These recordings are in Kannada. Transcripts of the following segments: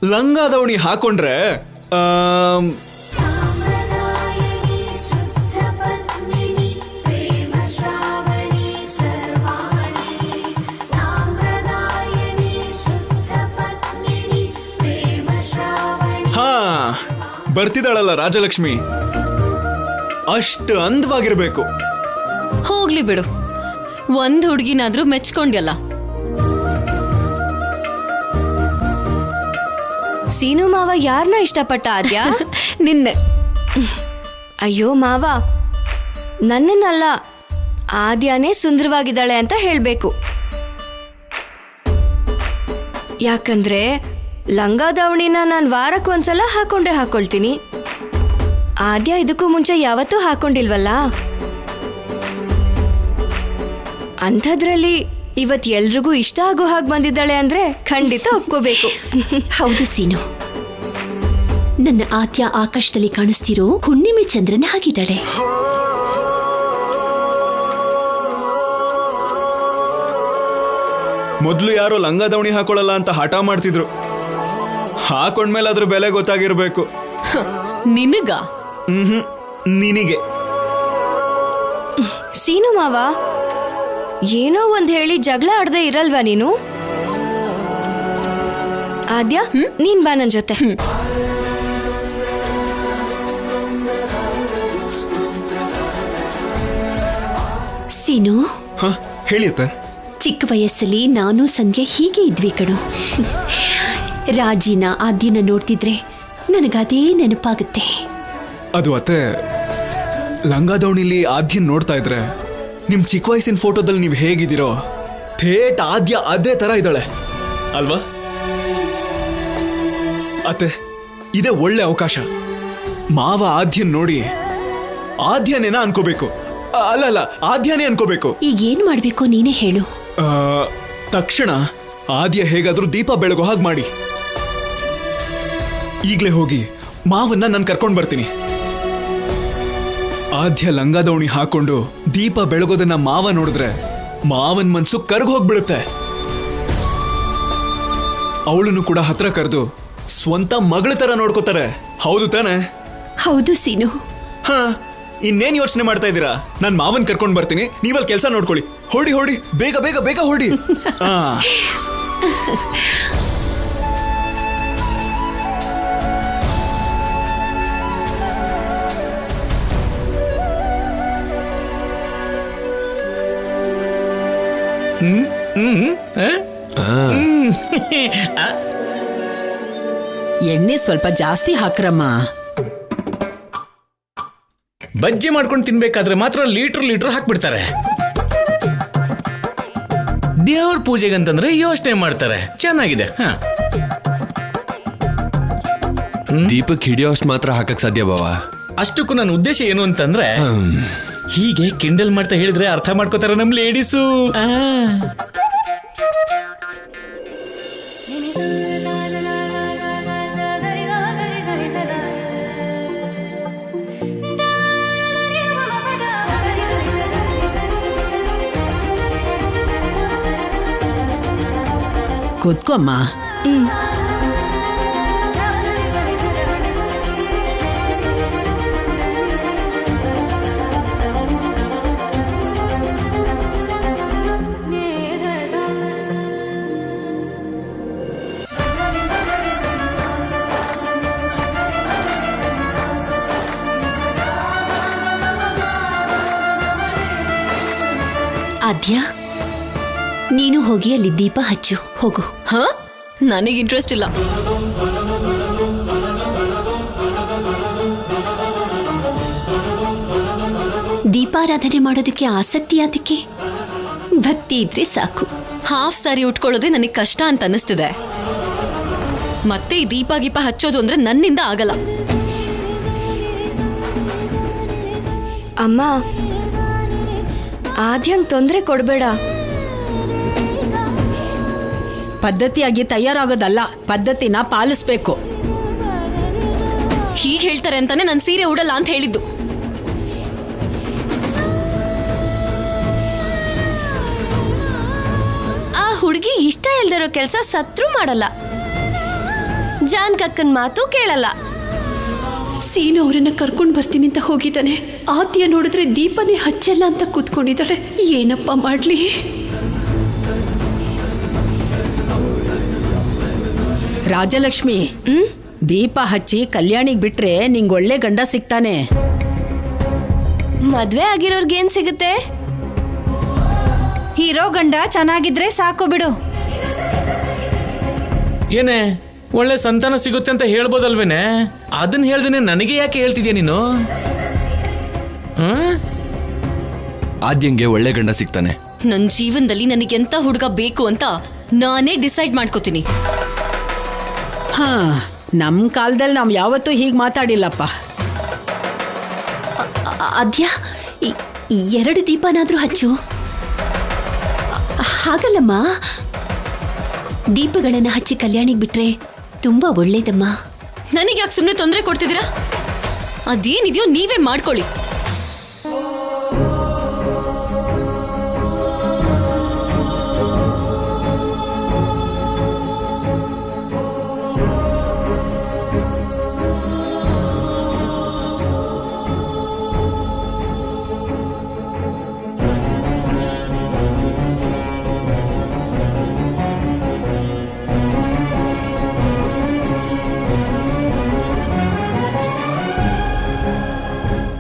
ಲಂಗಾದವಣಿ ಹಾಕೊಂಡ್ರೆ ಹಾ, ಬರ್ತಿದ್ದಾಳಲ್ಲ ರಾಜಲಕ್ಷ್ಮಿ, ಅಷ್ಟು ಅಂದವಾಗಿರ್ಬೇಕು. ಹೋಗ್ಲಿ ಬಿಡು, ಒಂದ್ ಹುಡುಗಿನಾದ್ರೂ ಮೆಚ್ಕೊಂಡ್ಯಲ್ಲ. ಸೀನು ಮಾವ ಯಾರನ್ನ ಇಷ್ಟಪಟ್ಟ ಆದ್ಯಾ? ನಿನ್ನೆ. ಅಯ್ಯೋ ಮಾವ, ನನ್ನನ್ನಲ್ಲ, ಆದ್ಯಾನೇ ಸುಂದರವಾಗಿದ್ದಾಳೆ ಅಂತ ಹೇಳ್ಬೇಕು. ಯಾಕಂದ್ರೆ ಲಂಗಾದಾವಣಿನ ನಾನು ವಾರಕ್ಕೆ ಒಂದ್ಸಲ ಹಾಕೊಳ್ತೀನಿ. ಆದ್ಯ ಇದಕ್ಕೂ ಮುಂಚೆ ಯಾವತ್ತೂ ಹಾಕೊಂಡಿಲ್ವಲ್ಲ. ಅಂಥದ್ರಲ್ಲಿ ಇವತ್ ಎಲ್ರಿಗೂ ಇಷ್ಟ ಆಗೋ ಹಾಗೆ ಬಂದಿದ್ದಾಳೆ ಅಂದ್ರೆ ಖಂಡಿತ ಒಪ್ಕೋಬೇಕು. ಹೌದು ಸೀನು, ನನ್ನ ಆದ್ಯ ಆಕಾಶದಲ್ಲಿ ಕಾಣಿಸ್ತಿರೋ ಹುಣ್ಣಿಮೆ ಚಂದ್ರನ ಹಾಗಿದ್ದಾಳೆ. ಮೊದ್ಲು ಯಾರೋ ಲಂಗಾದವಣಿ ಹಾಕೊಳ್ಳಲ್ಲ ಅಂತ ಹಠ ಮಾಡ್ತಿದ್ರು, ಹಾಕೊಂಡ್ಮೇಲೆ ಅದ್ರ ಬೆಲೆ ಗೊತ್ತಾಗಿರ್ಬೇಕು. ನಿನಗ? ನಿನಗೆ. ಸೀನು ಮಾವ, ಏನೋ ಒಂದ್ ಹೇಳಿ ಜಗಳ ಆಡದೆ ಇರಲ್ವಾ ನೀನು? ಆದ್ಯ, ನೀನ್ ಬಾ ನನ್ ಜೊತೆ. ಸೀನು, ಹೇಳಿಯತ್ತ. ಚಿಕ್ಕ ವಯಸ್ಸಲ್ಲಿ ನಾನು ಸಂಧ್ಯಾ ಹೀಗೆ ಇದ್ವಿ ಕಣೋ. ರಾಜಿನ ಆದ್ಯನ ನೋಡ್ತಿದ್ರೆ ನನಗದೇ ನೆನಪಾಗುತ್ತೆ. ಅದು ಅತ್ತೆ, ಲಂಗಾದವಣಿಲಿ ಆದ್ಯನ್ ನೋಡ್ತಾ ಇದ್ರೆ ನಿಮ್ ಚಿಕ್ಕ ವಯಸ್ಸಿನ ಫೋಟೋದಲ್ಲಿ ನೀವು ಹೇಗಿದ್ದೀರೋ ಥೇಟ್ ಆದ್ಯ ಅದೇ ತರ ಇದ್ದಾಳೆ ಅಲ್ವಾ ಅತ್ತೆ? ಇದೇ ಒಳ್ಳೆ ಅವಕಾಶ. ಮಾವ ಆದ್ಯನ್ ನೋಡಿ ಆದ್ಯನೇನ ಅನ್ಕೋಬೇಕು. ಅಲ್ಲ, ಆದ್ಯನೇ ಅನ್ಕೋಬೇಕು. ಈಗ ಏನ್ ಮಾಡ್ಬೇಕು ನೀನೇ ಹೇಳು. ತಕ್ಷಣ ಆದ್ಯ ಹೇಗಾದ್ರೂ ದೀಪ ಬೆಳಗೋ ಹಾಗೆ ಮಾಡಿ. ಈಗ್ಲೇ ಹೋಗಿ ಮಾವನ್ನ ನಾನು ಕರ್ಕೊಂಡ್ ಬರ್ತೀನಿ. ಆದ್ಯ ಲಂಗಾದವಣಿ ಹಾಕೊಂಡು ದೀಪ ಬೆಳಗೋದನ್ನ ಮಾವ ನೋಡಿದ್ರೆ ಮಾವನ್ ಮನ್ಸು ಕರ್ಗ್ ಹೋಗ್ಬಿಡುತ್ತೆ. ಅವಳನ್ನು ಕೂಡ ಹತ್ರ ಕರೆದು ಸ್ವಂತ ಮಗಳ ತರ ನೋಡ್ಕೋತಾರೆ. ಹೌದು ತಾನೆ? ಹೌದು ಸೀನು. ಹಾ, ಇನ್ನೇನ್ ಯೋಚನೆ ಮಾಡ್ತಾ ಇದ್ದೀರಾ? ನಾನ್ ಮಾವನ್ ಕರ್ಕೊಂಡ್ ಬರ್ತೀನಿ, ನೀವಲ್ಲಿ ಕೆಲಸ ನೋಡ್ಕೊಳ್ಳಿ. ಹೊಡಿ, ಬೇಗ ಬೇಗ ಬೇಗ ಹೊಡಿ. ಎಣ್ಣೆ ಸ್ವಲ್ಪ ಜಾಸ್ತಿ ಹಾಕ್ರಮ್ಮ. ಬಜ್ಜಿ ಮಾಡ್ಕೊಂಡು ತಿನ್ಬೇಕಾದ್ರೆ ಮಾತ್ರ ಲೀಟರ್ ಹಾಕ್ಬಿಡ್ತಾರೆ. ದೇವ್ರ ಪೂಜೆಗಂತಂದ್ರೆ ಯೋಚನೆ ಮಾಡ್ತಾರೆ. ಚೆನ್ನಾಗಿದೆ. ದೀಪಕ್ ಹಿಡಿಯೋ ಅಷ್ಟು ಮಾತ್ರ ಹಾಕಕ್ ಸಾಧ್ಯ ಬಾವ. ಅಷ್ಟಕ್ಕೂ ನನ್ನ ಉದ್ದೇಶ ಏನು ಅಂತಂದ್ರೆ, ಹೀಗೆ ಕಿಂಡಲ್ ಮಾಡ್ತಾ ಹೇಳಿದ್ರೆ ಅರ್ಥ ಮಾಡ್ಕೋತಾರೆ ನಮ್ ಲೇಡೀಸು. ಕೂತ್ಕೊಮ್ಮ. ಆದ್ಯ, ನೀನು ಹೋಗಿ ಅಲ್ಲಿ ದೀಪ ಹಚ್ಚು. ಹೋಗು. ಹಾ, ನನಗೆ ಇಂಟ್ರೆಸ್ಟ್ ಇಲ್ಲ. ದೀಪಾರಾಧನೆ ಮಾಡೋದಕ್ಕೆ ಆಸಕ್ತಿ, ಅದಕ್ಕೆ ಭಕ್ತಿ ಇದ್ರೆ ಸಾಕು. ಹಾಫ್ ಸಾರಿ ಉಟ್ಕೊಳ್ಳೋದೇ ನನಗೆ ಕಷ್ಟ ಅಂತ ಅನಿಸ್ತಿದೆ. ಮತ್ತೆ ಈ ದೀಪ ಗೀಪ ಹಚ್ಚೋದು ಅಂದ್ರೆ ನನ್ನಿಂದ ಆಗಲ್ಲ. ಅಮ್ಮ, ಆದ್ಯಂಗ್ ತೊಂದರೆ ಕೊಡ್ಬೇಡ. ಪದ್ಧತಿಯಾಗಿ ತಯಾರಾಗೋದಲ್ಲ, ಪದ್ಧತಿನ ಪಾಲಿಸ್ಬೇಕು. ಹೀಗೆ ಹೇಳ್ತಾರೆ ಅಂತಾನೆ ನಾನು ಸೀರೆ ಉಡಲ್ಲ ಅಂತ ಹೇಳಿದ್ದು. ಆ ಹುಡುಗಿ ಇಷ್ಟ ಇಲ್ದಿರೋ ಕೆಲಸ ಸತ್ರು ಮಾಡಲ್ಲ. ಜಾನ್ಕಕ್ಕನ್ ಮಾತು ಕೇಳಲ್ಲ. ಸೀನು ಅವರನ್ನ ಕರ್ಕೊಂಡು ಬರ್ತೀನಿ ಅಂತ ಹೋಗಿದ್ದಾನೆ. ಆದ್ಯ ನೋಡಿದ್ರೆ ದೀಪನೇ ಹಚ್ಚಲ್ಲ ಅಂತ ಕೂತ್ಕೊಂಡಿದ್ದಾಳೆ. ಏನಪ್ಪ ಮಾಡ್ಲಿ? ರಾಜಲಕ್ಷ್ಮಿ, ದೀಪ ಹಚ್ಚಿ ಕಲ್ಯಾಣಿಗೆ ಬಿಟ್ರೆ ನಿಂಗೆ ಒಳ್ಳೆ ಗಂಡ ಸಿಗ್ತಾನೆ. ಮದ್ವೆ ಆಗಿರೋರ್ಗೇನ್ ಸಿಗುತ್ತೆ? ಹೀರೋ ಗಂಡ ಚೆನ್ನಾಗಿದ್ರೆ ಸಾಕು ಬಿಡು. ಏನೇ ಒಳ್ಳೆ ಸಂತಾನ ಸಿಗುತ್ತೆ ಅಂತ ಹೇಳ್ಬೋದಲ್ವೇನೆ? ಅದನ್ನ ಹೇಳ್ದೇನೆ ನನಗೆ ಯಾಕೆ ಹೇಳ್ತಿದ್ಯಾ ನೀನು? ಆದ್ಯಂಗೆ ಒಳ್ಳೆ ಗಂಡ ಸಿಗ್ತಾನೆ. ನನ್ನ ಜೀವನದಲ್ಲಿ ನನಗೆಂತ ಹುಡುಗ ಬೇಕು ಅಂತ ನಾನೇ ಡಿಸೈಡ್ ಮಾಡ್ಕೋತೀನಿ. ಹಾ, ನಮ್ ಕಾಲದಲ್ಲಿ ನಾವ್ ಯಾವತ್ತೂ ಹೀಗ್ ಮಾತಾಡಿಲ್ಲಪ್ಪ. ಆದ್ಯ 2 ದೀಪನಾದ್ರೂ ಹಚ್ಚು. ಹಾಗಲ್ಲಮ್ಮ, ದೀಪಗಳನ್ನ ಹಚ್ಚಿ ಕಲ್ಯಾಣಿಗೆ ಬಿಟ್ರೆ ತುಂಬಾ ಒಳ್ಳೇದಮ್ಮ. ನನಗೆ ಯಾಕೆ ಸುಮ್ಮನೆ ತೊಂದರೆ ಕೊಡ್ತಿದ್ದೀರಾ? ಅದೇನಿದೆಯೋ ನೀವೇ ಮಾಡ್ಕೊಳ್ಳಿ.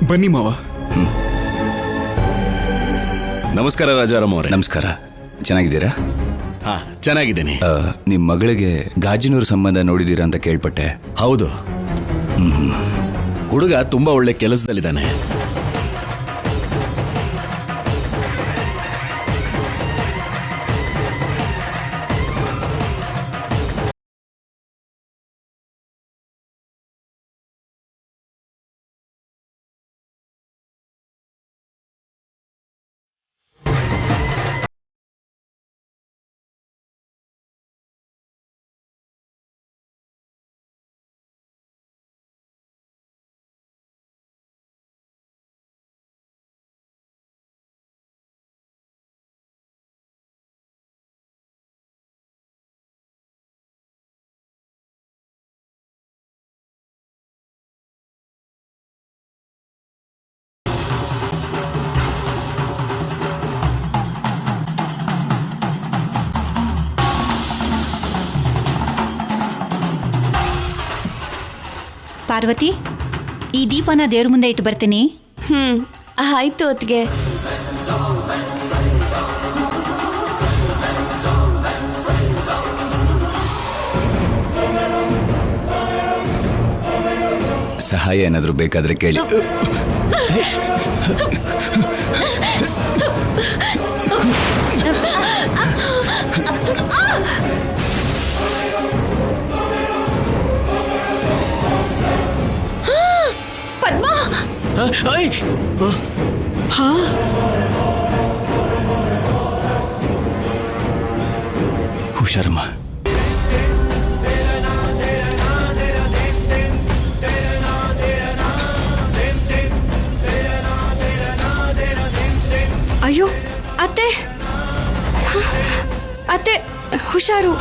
ಬನ್ನಿ ಮಾವ. ನಮಸ್ಕಾರ ರಾಜಾರಾಮ್ ಅವರೇ. ನಮಸ್ಕಾರ. ಚೆನ್ನಾಗಿದ್ದೀರಾ? ಹಾ, ಚೆನ್ನಾಗಿದ್ದೀನಿ. ನಿಮ್ಮ ಮಗಳಿಗೆ ಗಾಜಿನೂರು ಸಂಬಂಧ ನೋಡಿದ್ದೀರಾ ಅಂತ ಕೇಳ್ಪಟ್ಟೆ. ಹೌದು, ಹುಡುಗ ತುಂಬಾ ಒಳ್ಳೆ ಕೆಲಸದಲ್ಲಿದ್ದಾನೆ. ಪಾರ್ವತಿ, ಈ ದೀಪನ ದೇವ್ರ ಮುಂದೆ ಇಟ್ಟು ಬರ್ತೀನಿ. ಆಯ್ತು ಅತ್ಗೆ. ಸಹಾಯ ಏನಾದರೂ ಬೇಕಾದ್ರೆ ಕೇಳಿ. ಪದ್ಮಾ, ಹುಷಾರಮ್ಮ. ಅಯ್ಯೋ ಅತ್ತೆ, ಅತ್ತೆ ಹುಷಾರು.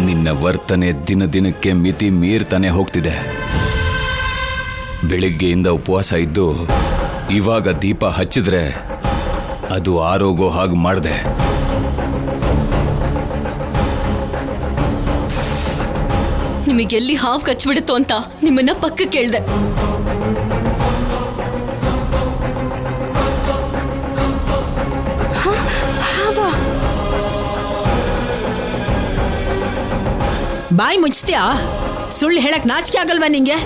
ನಿನ್ನ ವರ್ತನೆ ದಿನ ದಿನಕ್ಕೆ ಮಿತಿ ಮೀರ್ತಾನೆ ಹೋಗ್ತಿದೆ. ಬೆಳಿಗ್ಗೆಯಿಂದ ಉಪವಾಸ ಇದ್ದು ಇವಾಗ ದೀಪ ಹಚ್ಚಿದ್ರೆ ಅದು ಆರೋಗೋ ಹಾಗೆ ಮಾಡಿದೆ. ನಿಮಗೆಲ್ಲಿ ಹಾವು ಕಚ್ಬಿಡುತ್ತೋ ಅಂತ ನಿಮ್ಮನ್ನ ಪಕ್ಕ ಕೇಳ್ದೆ. ಬಾಯಿ ಮುಚ್ತೀಯಾ? ಸುಳ್ಳು ಹೇಳಕ್ ನಾಚಿಕೆ ಆಗಲ್ವಾ ನಿಂಗೆ?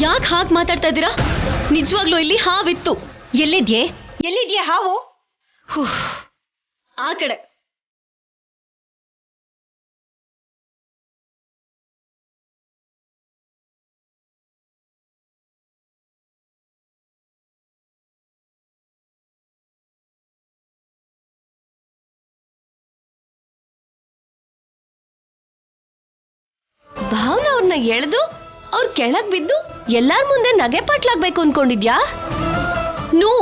ಯಾಕೆ ಹಾಗೆ ಮಾತಾಡ್ತಾ ಇದ್ದೀರಾ? ನಿಜವಾಗ್ಲೂ ಇಲ್ಲಿ ಹಾವಿತ್ತು. ಎಲ್ಲಿದ್ಯಾ ಹಾವು? ಆ ಕಡೆ. ಭಾವನ ಅವ್ರನ್ನ ಎಳೆದು ಅವ್ರ ಕೆಳಗ್ ಬಿದ್ದು ಎಲ್ಲಾರ ಮುಂದೆ ನಗೆ ಪಾಟ್ಲಾಗ್ಬೇಕು ಅನ್ಕೊಂಡಿದ್ಯಾ? ನೋ.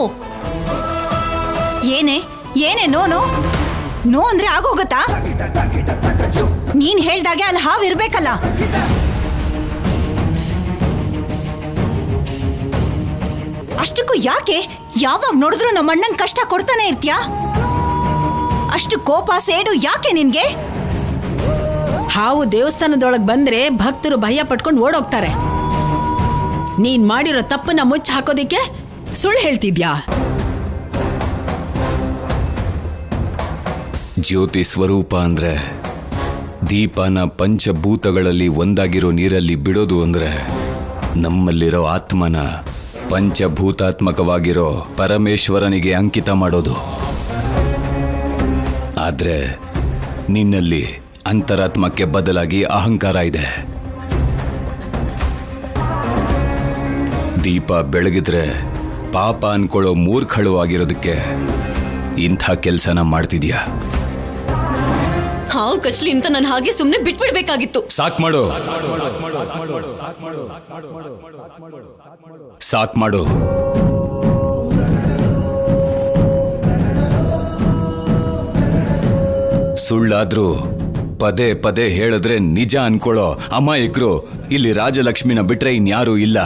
ಏನೇ ನೋ ನೋ ಅಂದ್ರೆ ಆಗೋಗತ್ತಾ? ನೀನ್ ಹೇಳ್ದಾಗೆ ಅಲ್ಲಿ ಹಾವು ಇರ್ಬೇಕಲ್ಲ. ಅಷ್ಟಕ್ಕೂ ಯಾಕೆ ಯಾವಾಗ ನೋಡಿದ್ರು ನಮ್ಮ ಅಣ್ಣಂಗ್ ಕಷ್ಟ ಕೊಡ್ತಾನೆ ಇರ್ತೀಯಾ? ಅಷ್ಟು ಕೋಪ ಸೇಡು ಯಾಕೆ ನಿನ್ಗೆ? ಹಾವು ದೇವಸ್ಥಾನದೊಳಗೆ ಬಂದ್ರೆ ಭಕ್ತರು ಭಯ ಪಟ್ಕೊಂಡು ಓಡೋಗ್ತಾರೆ. ನೀನ್ ಮಾಡಿರೋ ತಪ್ಪನ್ನ ಮುಚ್ಚಿ ಹಾಕೋದಿಕ್ಕೆ ಸುಳ್ಳು ಹೇಳ್ತಿದ್ಯಾ? ಜ್ಯೋತಿ ಸ್ವರೂಪ ಅಂದ್ರೆ ದೀಪನ ಪಂಚಭೂತಗಳಲ್ಲಿ ಒಂದಾಗಿರೋ ನೀರಲ್ಲಿ ಬಿಡೋದು ಅಂದ್ರೆ ನಮ್ಮಲ್ಲಿರೋ ಆತ್ಮನ ಪಂಚಭೂತಾತ್ಮಕವಾಗಿರೋ ಪರಮೇಶ್ವರನಿಗೆ ಅಂಕಿತ ಮಾಡೋದು. ಆದ್ರೆ ನಿನ್ನಲ್ಲಿ ಅಂತರಾತ್ಮಕ್ಕೆ ಬದಲಾಗಿ ಅಹಂಕಾರ ಇದೆ. ದೀಪ ಬೆಳಗಿದ್ರೆ ಪಾಪ ಅನ್ಕೊಳ್ಳೋ ಮೂರ್ಖಳು ಆಗಿರೋದಕ್ಕೆ ಇಂಥ ಕೆಲಸನ ಮಾಡ್ತಿದ್ಯಾ? ಹಾವು ಕಚ್ಲಿ ಅಂತ ನಾನು ಹಾಗೆ ಸುಮ್ಮನೆ ಬಿಟ್ಬಿಡ್ಬೇಕಾಗಿತ್ತು. ಸಾಕ್ ಮಾಡು. ಸಾಕ್ ಮಾಡು. ಸುಳ್ಳಾದ್ರೂ ಪದೇ ಪದೇ ಹೇಳಿದ್ರೆ ನಿಜ ಅನ್ಕೊಳ್ಳೋ ಅಮಾಯಕರು ಇಲ್ಲಿ ರಾಜಲಕ್ಷ್ಮಿನ ಬಿಟ್ರೆ ಇನ್ಯಾರೂ ಇಲ್ಲ.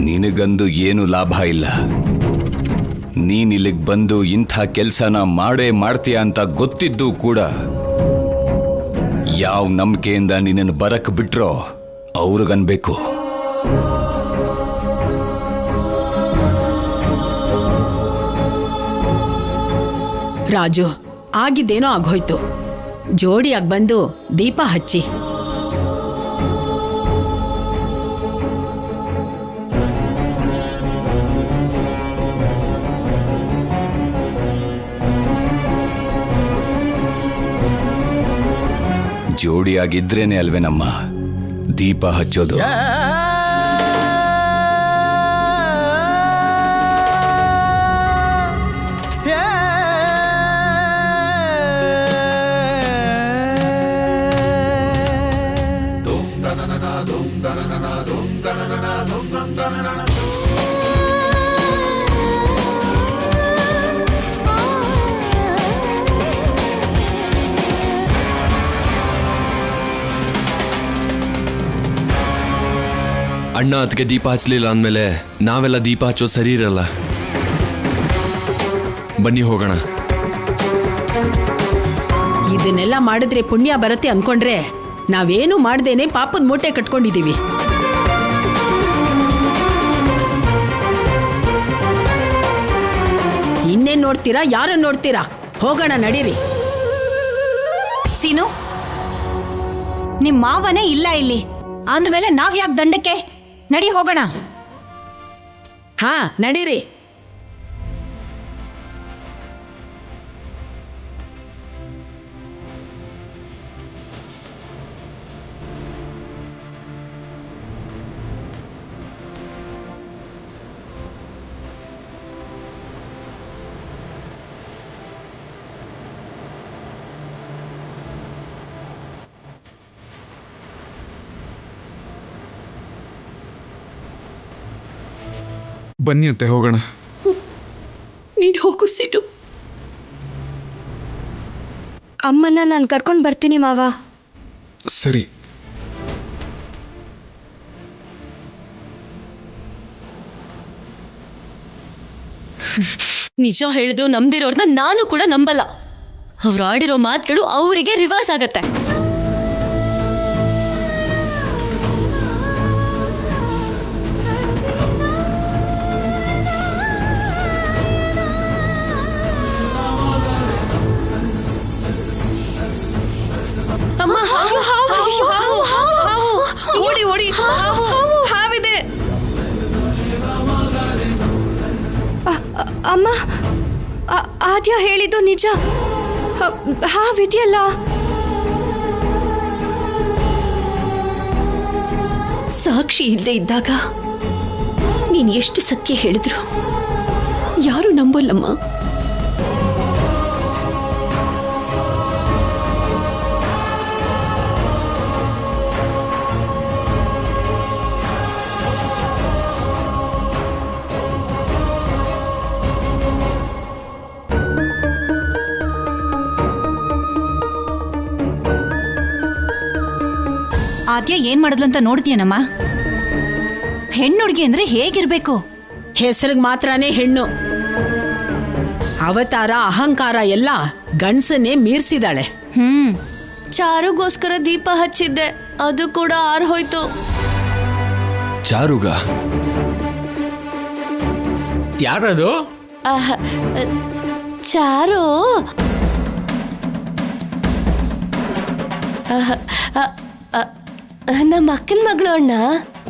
ನಿನಗಂದು ಏನು ಲಾಭ ಇಲ್ಲ. ನೀನ್ ಇಲ್ಲಿಗೆ ಬಂದು ಇಂಥ ಕೆಲ್ಸನ ಮಾಡ್ತೀಯ ಅಂತ ಗೊತ್ತಿದ್ದು ಕೂಡ ಯಾವ ನಂಬಿಕೆಯಿಂದ ನಿನ್ನನ್ನು ಬರಕ್ ಬಿಟ್ರೋ ಅವ್ರಿಗನ್ಬೇಕು. ರಾಜು, ಆಗಿದ್ದೇನೋ ಆಗೋಯ್ತು. ಜೋಡಿಯಾಗಿ ಬಂದು ದೀಪ ಹಚ್ಚಿ. ಜೋಡಿಯಾಗಿದ್ರೇನೆ ಅಲ್ವೇನಮ್ಮ ದೀಪ ಹಚ್ಚೋದು. ಅಣ್ಣ ಅದಕ್ಕೆ ದೀಪ ಹಚ್ಚಲಿಲ್ಲ ಅಂದಮೇಲೆ ನಾವೆಲ್ಲ ದೀಪ ಹಚ್ಚೋದು ಸರಿ ಇರಲ್ಲ. ಬನ್ನಿ ಹೋಗೋಣ. ಇದನ್ನೆಲ್ಲ ಮಾಡಿದ್ರೆ ಪುಣ್ಯ ಬರುತ್ತೆ ಅನ್ಕೊಂಡ್ರೆ ನಾವೇನು ಮಾಡ್ದೇನೆ ಪಾಪದ ಮೂಟೆ ಕಟ್ಕೊಂಡಿದೀವಿ. ಇನ್ನೇನ್ ನೋಡ್ತೀರಾ? ಯಾರನ್ನ ನೋಡ್ತೀರಾ? ಹೋಗೋಣ ನಡೀರಿ. ಸೀನು, ನಿಮ್ ಮಾವನೇ ಇಲ್ಲ ಇಲ್ಲಿ ಅಂದ್ಮೇಲೆ ನಾವ್ ಯಾಕೆ ದಂಡಕ್ಕೆ? ನಡಿ ಹೋಗೋಣ. ಹಾ ನಡೀರಿ. ಬನ್ನಿ ಅಂತೆ ಹೋಗೋಣ. ನೀನು ಹೋಗು ಸೀನು. ಅಮ್ಮನ ನಾನು ಕರ್ಕೊಂಡು ಬರ್ತೀನಿ ಮಾವ. ಸರಿ. ನಿಜ ಹೇಳಿದ್ರು ನಂಬ್ದಿರೋರ್ನ ನಾನು ಕೂಡ ನಂಬಲ್ಲ. ಅವ್ರು ಆಡಿರೋ ಮಾತುಗಳು ಅವರಿಗೆ ರಿವರ್ಸ್ ಆಗತ್ತೆ. ಅಮ್ಮ, ಆದ್ಯ ಹೇಳಿದ್ದು ನಿಜ. ಹಾವಿದೆಯಲ್ಲ. ಸಾಕ್ಷಿ ಇಲ್ಲದೆ ಇದ್ದಾಗ ನೀನು ಎಷ್ಟು ಸತ್ಯ ಹೇಳಿದ್ರು ಯಾರು ನಂಬಲ್ಲಮ್ಮ. ಆದ್ಯ ಏನ್ ಮಾಡಿದ್ಲು ಅಂತ ನೋಡ್ತೀಯನಮ್ಮ? ಹೆಣ್ಣುಡ್ಗಿ ಅಂದ್ರೆ ಹೇಗಿರ್ಬೇಕು? ಹೆಸರಿಗೆ ಮಾತ್ರನೇ ಹೆಣ್ಣು. ಅವತಾರ ಅಹಂಕಾರ ಎಲ್ಲ ಗಂಡಸನ್ನೇ ಮೀರ್ಸಿದಾಳೆ. ಚಾರುಗೋಸ್ಕರ ದೀಪ ಹಚ್ಚಿದ್ದೆ, ಅದು ಕೂಡ ಆರ್ಹೋಯ್ತು. ಚಾರುಗ ಯಾರದು? ಚಾರು ನಮ್ಮ ಅಕ್ಕನ ಮಗಳು ಅಣ್ಣ.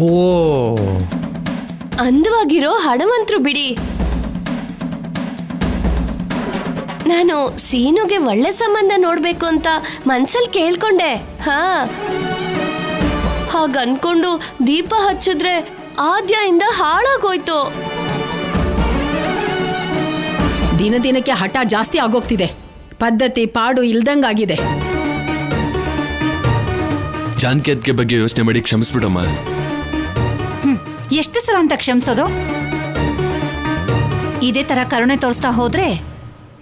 ಓ, ಅಂದವಾಗಿರೋ ಹಣವಂತರು ಬಿಡಿ. ನಾನು ಸೀನುಗೆ ಒಳ್ಳೆ ಸಂಬಂಧ ನೋಡ್ಬೇಕು ಅಂತ ಮನ್ಸಲ್ಲಿ ಕೇಳ್ಕೊಂಡೆ. ಹಾಗನ್ಕೊಂಡು ದೀಪ ಹಚ್ಚಿದ್ರೆ ಆದ್ಯದಿಂದ ಹಾಳಾಗೋಯ್ತು. ದಿನ ದಿನಕ್ಕೆ ಹಠ ಜಾಸ್ತಿ ಆಗೋಗ್ತಿದೆ. ಪದ್ಧತಿ ಪಾಡು ಇಲ್ದಂಗಾಗಿದೆ. ಜಾನಕಿ ಅದ್ಕೆ ಬಗ್ಗೆ ಯೋಚನೆ ಮಾಡಿ ಕ್ಷಮಿಸ್ಬಿಡಮ್ಮ. ಎಷ್ಟು ಸಲ ಅಂತ ಕ್ಷಮಿಸೋದು? ಇದೇ ತರ ಕರುಣೆ ತೋರಿಸ್ತಾ ಹೋದ್ರೆ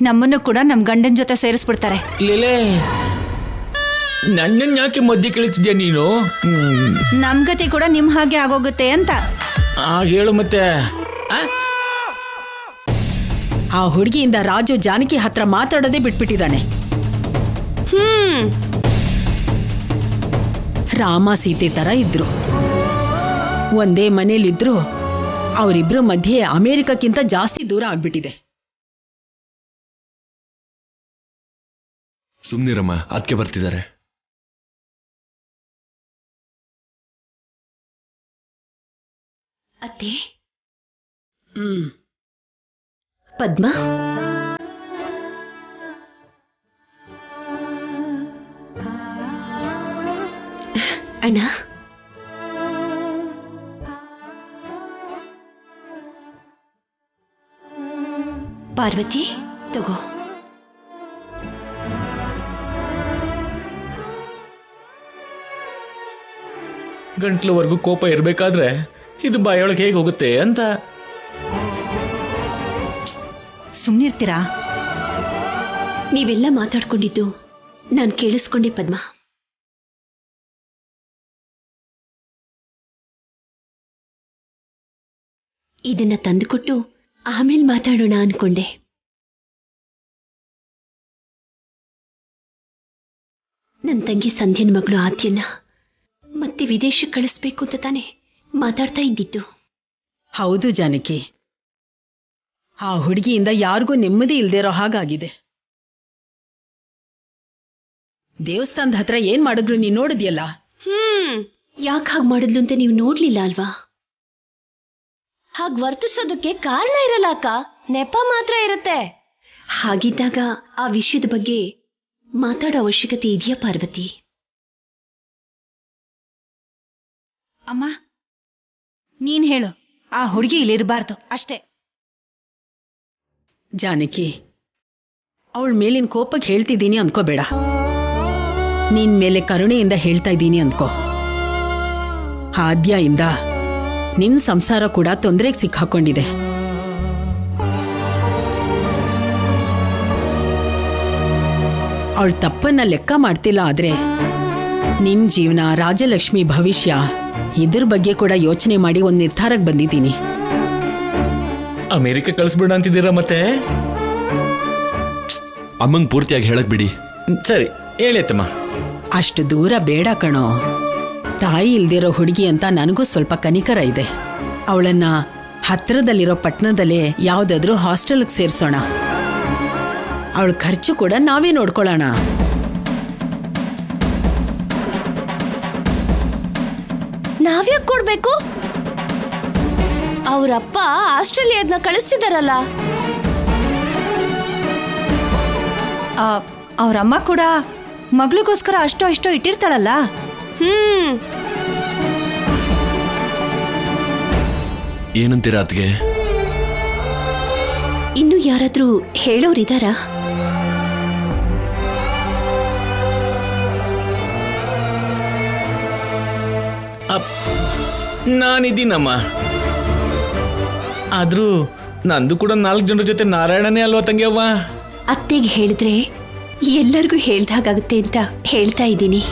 ನಮ್ಮನ್ನು ಕೂಡ ನಮ್ ಗಂಡನ ಜೊತೆ ಸೇರಿಸ್ಬಿಡ್ತಾರೆ. ಲೇಲೆ, ನನ್ನನ್ನು ಯಾಕೆ ಮಧ್ಯೆ ಕೇಳ್ತಿದ್ಯಾ ನೀನು? ನಮ್ ಗತಿ ಕೂಡ ನಿಮ್ ಹಾಗೆ ಆಗೋಗುತ್ತೆ ಅಂತ. ಹೇಳು ಮತ್ತೆ. ಆ ಹುಡುಗಿಯಿಂದ ರಾಜು ಜಾನಕಿ ಹತ್ರ ಮಾತಾಡೋದೇ ಬಿಟ್ಬಿಟ್ಟಿದ್ದಾನೆ. ರಾಮ ಸೀತೆ ತರ ಇದ್ರು, ಒಂದೇ ಮನೇಲಿದ್ರು. ಅವರಿಬ್ರು ಮಧ್ಯೆ ಅಮೆರಿಕಕ್ಕಿಂತ ಜಾಸ್ತಿ ದೂರ ಆಗ್ಬಿಟ್ಟಿದೆ. ಸುಮ್ನಿರಮ್ಮ, ಅದಕ್ಕೆ ಬರ್ತಿದ್ದಾರೆ. ಅತ್ತೆ, ಪದ್ಮ, ಅಣ್ಣ, ಪಾರ್ವತಿ ತಗೋ. ಗಂಟ್ಲವರೆಗೂ ಕೋಪ ಇರ್ಬೇಕಾದ್ರೆ ಇದು ಬಾಯೊಳಗೆ ಹೇಗೆ ಹೋಗುತ್ತೆ ಅಂತ. ಸುಮ್ನಿರ್ತೀರಾ? ನೀವೆಲ್ಲ ಮಾತಾಡ್ಕೊಂಡಿದ್ದು ನಾನು ಕೇಳಿಸ್ಕೊಂಡೆ ಪದ್ಮ. ಇದನ್ನ ತಂದುಕೊಟ್ಟು ಆಮೇಲೆ ಮಾತಾಡೋಣ ಅನ್ಕೊಂಡೆ. ನನ್ನ ತಂಗಿ ಸಂಧ್ಯನ ಮಗಳು ಆದ್ಯನ ಮತ್ತೆ ವಿದೇಶಕ್ಕೆ ಕಳಿಸ್ಬೇಕು ಅಂತ ತಾನೆ ಮಾತಾಡ್ತಾ ಇದ್ದಿತ್ತು. ಹೌದು ಜಾನಕಿ, ಆ ಹುಡುಗಿಯಿಂದ ಯಾರಿಗೂ ನೆಮ್ಮದಿ ಇಲ್ದಿರೋ ಹಾಗಾಗಿದೆ. ದೇವಸ್ಥಾನದ ಹತ್ರ ಏನ್ ಮಾಡಿದ್ರು ನೀನ್ ನೋಡಿದ್ಯಲ್ಲ. ಯಾಕೆ ಹಾಗೆ ಮಾಡಿದ್ಲು ಅಂತ ನೀವು ನೋಡ್ಲಿಲ್ಲ ಅಲ್ವಾ? ಹಾಗೆ ವರ್ತಿಸೋದಕ್ಕೆ ಕಾರಣ ಇರಲ್ಲ ಅಕ್ಕ, ನೆಪ ಮಾತ್ರ ಇರುತ್ತೆ. ಹಾಗಿದ್ದಾಗ ಆ ವಿಷಯದ ಬಗ್ಗೆ ಮಾತಾಡೋ ಅವಶ್ಯಕತೆ ಇದೆಯಾ ಪಾರ್ವತಿ? ಅಮ್ಮ, ನೀನ್ ಹೇಳು, ಆ ಹುಡುಗಿ ಇಲ್ಲಿರಬಾರ್ದು ಅಷ್ಟೇ. ಜಾನಕಿ, ಅವಳ ಮೇಲಿನ ಕೋಪಕ್ಕೆ ಹೇಳ್ತಿದ್ದೀನಿ ಅಂದ್ಕೋಬೇಡ. ನಿನ್ ಮೇಲೆ ಕರುಣೆಯಿಂದ ಹೇಳ್ತಾ ಇದ್ದೀನಿ ಅಂದ್ಕೋ. ಆದ್ಯದಿಂದ ನಿನ್ ಸಂಸಾರ ಕೂಡ ತೊಂದರೆಗೆ ಸಿಕ್ಕಾಕೊಂಡಿದೆ. ಅವಳ ತಪ್ಪನ್ನ ಲೆಕ್ಕ ಮಾಡ್ತಿಲ್ಲ. ಆದ್ರೆ ನಿನ್ ಜೀವನ, ರಾಜಲಕ್ಷ್ಮಿ ಭವಿಷ್ಯ, ಇದ್ರ ಬಗ್ಗೆ ಕೂಡ ಯೋಚನೆ ಮಾಡಿ ಒಂದು ನಿರ್ಧಾರಕ್ಕೆ ಬಂದಿದ್ದೀನಿ. ಅಮೆರಿಕ ಕಳಿಸ್ಬಿಡ ಅಂತಿದ್ದೀರಾ ಮತ್ತೆ? ಅಮ್ಮಂಗ್ ಪೂರ್ತಿಯಾಗಿ ಹೇಳಕ್ ಬಿಡಿ. ಸರಿ, ಹೇಳಿತ್ತಮ್ಮ. ಅಷ್ಟು ದೂರ ಬೇಡ ಕಣೋ. ತಾಯಿ ಇಲ್ದಿರೋ ಹುಡುಗಿ ಅಂತ ನನಗೂ ಸ್ವಲ್ಪ ಕನಿಕರ ಇದೆ. ಅವಳನ್ನ ಹತ್ರದಲ್ಲಿರೋ ಪಟ್ಟಣದಲ್ಲೇ ಯಾವುದಾದ್ರೂ ಹಾಸ್ಟೆಲ್ಗೆ ಸೇರಿಸೋಣ. ಅವಳ ಖರ್ಚು ಕೂಡ ನಾವೇ ನೋಡ್ಕೊಳ್ಳೋಣ. ನಾವ್ಯಾಕೆ ಕೊಡ್ಬೇಕು? ಅವರಪ್ಪ ಆಸ್ಟ್ರೇಲಿಯಾದ್ನ ಕಳಿಸ್ತಿದಾರಲ್ಲ. ಅವ್ರಮ್ಮ ಕೂಡ ಮಗಳಿಗೋಸ್ಕರ ಅಷ್ಟೋ ಇಷ್ಟೋ ಇಟ್ಟಿರ್ತಾಳಲ್ಲ. ಏನಂತೀರಾ ಅತ್ಗೆ? ಇನ್ನು ಯಾರಾದ್ರೂ ಹೇಳೋರಿದಾರಾ? ನಾನಿದ್ದೀನಮ್ಮ. ಆದ್ರೂ ನಂದು ಕೂಡ 4 ಜನರ ಜೊತೆ ನಾರಾಯಣನೇ ಅಲ್ವಾ ತಂಗಿಯವ್ವ? ಅತ್ತೆಗೆ ಹೇಳಿದ್ರೆ ಎಲ್ಲರಿಗೂ ಹೇಳ್ದಾಗುತ್ತೆ ಅಂತ ಹೇಳ್ತಾ ಇದ್ದೀನಿ.